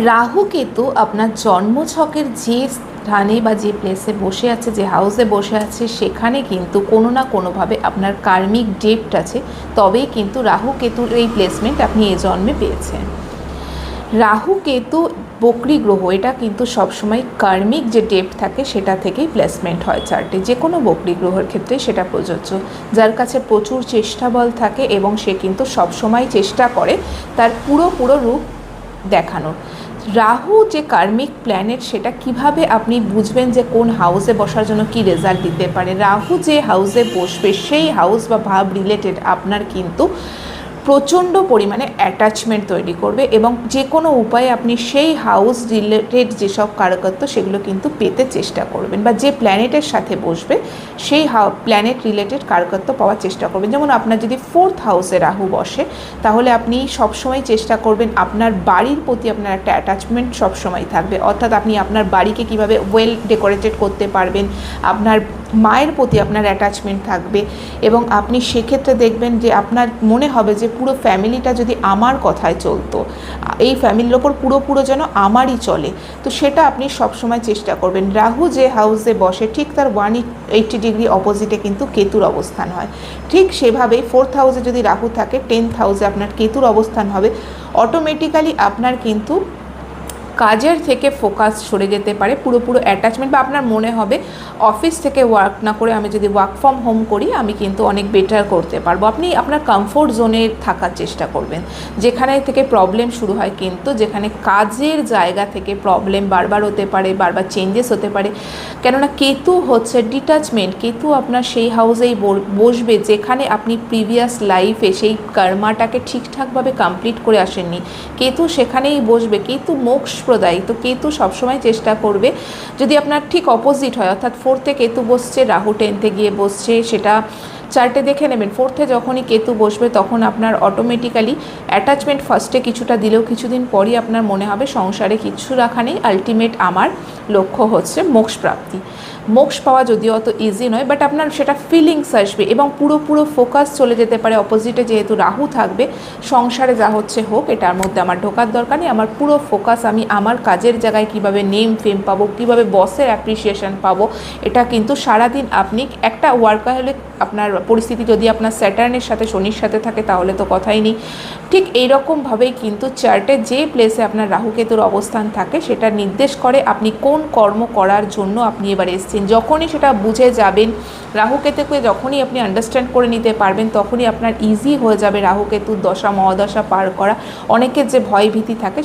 রাহু কেতু আপনার জন্মছকের যে স্থানে বা যে প্লেসে বসে আছে, যে হাউসে বসে আছে, সেখানে কিন্তু কোনো না কোনোভাবে আপনার কার্মিক ডেপ্ট আছে। তবেই কিন্তু রাহু কেতুর এই প্লেসমেন্ট আপনি এ জন্মে পেয়েছেন। রাহু কেতু বকরি গ্রহ, এটা কিন্তু সবসময় কার্মিক যে ডেপ্ট থাকে সেটা থেকেই প্লেসমেন্ট হয় চার্টে। যে কোনো বকরি গ্রহের ক্ষেত্রে সেটা প্রযোজ্য। যার কাছে প্রচুর চেষ্টা বল থাকে এবং সে কিন্তু সবসময় চেষ্টা করে তার পুরো রূপ দেখানোর। রাহু যে কার্মিক প্ল্যানেট, সেটা কিভাবে আপনি বুঝবেন যে কোন হাউসে বসার জন্য কি রেজাল্ট দিতে পারে। রাহু যে হাউসে বসবে সেই হাউস বা ভাব রিলেটেড আপনার কিন্তু প্রচণ্ড পরিমাণে অ্যাটাচমেন্ট তৈরি করবে এবং যে কোনো উপায়ে আপনি সেই হাউস রিলেটেড যেসব কারকত্ব সেগুলো কিন্তু পেতে চেষ্টা করবেন, বা যে প্ল্যানেটের সাথে বসবে সেই প্ল্যানেট রিলেটেড কারকত্ব পাওয়ার চেষ্টা করবেন। যেমন আপনার যদি 4th হাউসে রাহু বসে, তাহলে আপনি সবসময় চেষ্টা করবেন আপনার বাড়ির প্রতি আপনার একটা অ্যাটাচমেন্ট সবসময় থাকবে। অর্থাৎ আপনি আপনার বাড়িকে কিভাবে ওয়েল ডেকোরেটেড করতে পারবেন, আপনার মায়ের প্রতি আপনার অ্যাটাচমেন্ট থাকবে এবং আপনি সেক্ষেত্রে দেখবেন যে আপনার মনে হবে যে পুরো ফ্যামিলিটা যদি আমার কথায় চলতো, এই ফ্যামিলির ওপর পুরো যেন আমারই চলে। তো সেটা আপনি সবসময় চেষ্টা করবেন। রাহু যে হাউসে বসে ঠিক তার 180 ডিগ্রি অপোজিটে কিন্তু কেতুর অবস্থান হয়। ঠিক সেভাবেই 4th হাউসে যদি রাহু থাকে, 10th হাউসে আপনার কেতুর অবস্থান হবে। অটোমেটিক্যালি আপনার কিন্তু কাজের থেকে ফোকাস সরে যেতে পারে, পুরো অ্যাটাচমেন্ট, বা আপনার মনে হবে অফিস থেকে ওয়ার্ক না করে আমি যদি ওয়ার্ক ফ্রম হোম করি আমি কিন্তু অনেক বেটার করতে পারবো। আপনি আপনার কমফোর্ট জোনে থাকার চেষ্টা করবেন। যেখানে থেকে প্রবলেম শুরু হয়, কিন্তু যেখানে কাজের জায়গা থেকে প্রবলেম বারবার হতে পারে, বারবার চেঞ্জেস হতে পারে, কেননা কেতু হচ্ছে ডিটাচমেন্ট। কেতু আপনার সেই হাউসেই বসবে যেখানে আপনি প্রিভিয়াস লাইফে সেই কর্মাটাকে ঠিকঠাকভাবে কমপ্লিট করে আসেননি। কেতু সেখানেই বসবে। কেতু মোক্ষ প্রদায়ী। তো কেতু সবসময় চেষ্টা করবে, যদি আপনার ঠিক অপোজিট হয়, অর্থাৎ 4th কেতু বসছে, রাহু 10th গিয়ে বসছে, সেটা চার্টে দেখে নেবেন। 4th যখনই কেতু বসবে তখন আপনার অটোমেটিক্যালি অ্যাটাচমেন্ট ফার্স্টে কিছুটা দিলেও কিছুদিন পরই আপনার মনে হবে সংসারে কিছু রাখা নেই, আলটিমেট আমার লক্ষ্য হচ্ছে মোক্ষ প্রাপ্তি। মোক্ষ পাওয়া যদিও অত ইজি নয়, বাট আপনার সেটা ফিলিংস আসবে এবং পুরো ফোকাস চলে যেতে পারে অপোজিটে। যেহেতু রাহু থাকবে, সংসারে যা হচ্ছে হোক, এটার মধ্যে আমার ঢোকার দরকার নেই। আমার পুরো ফোকাস আমি আমার কাজের জায়গায় কিভাবে নেম ফেম পাবো, কিভাবে বসের অ্যাপ্রিসিয়েশন পাবো, এটা কিন্তু সারাদিন আপনি একটা ওয়ার্কাহলিক আপনার পরিস্থিতি যদি আপনার স্যাটার্নের সাথে শনির সাথে থাকে তাহলে তো কথাই নেই। ঠিক এইরকমভাবেই কিন্তু চার্টে যে প্লেসে আপনার রাহু কেতুর অবস্থান থাকে সেটা নির্দেশ করে আপনি কোন কর্ম করার জন্য আপনি এবার এসেছেন। যখনই সেটা বুঝে যাবেন, রাহু কেতুকে যখনই আপনি আন্ডারস্ট্যান্ড করে নিতে পারবেন, তখনই আপনার ইজি হয়ে যাবে রাহু কেতুর দশা মহাদশা পার করা। অনেকের যে ভয় ভীতি থাকে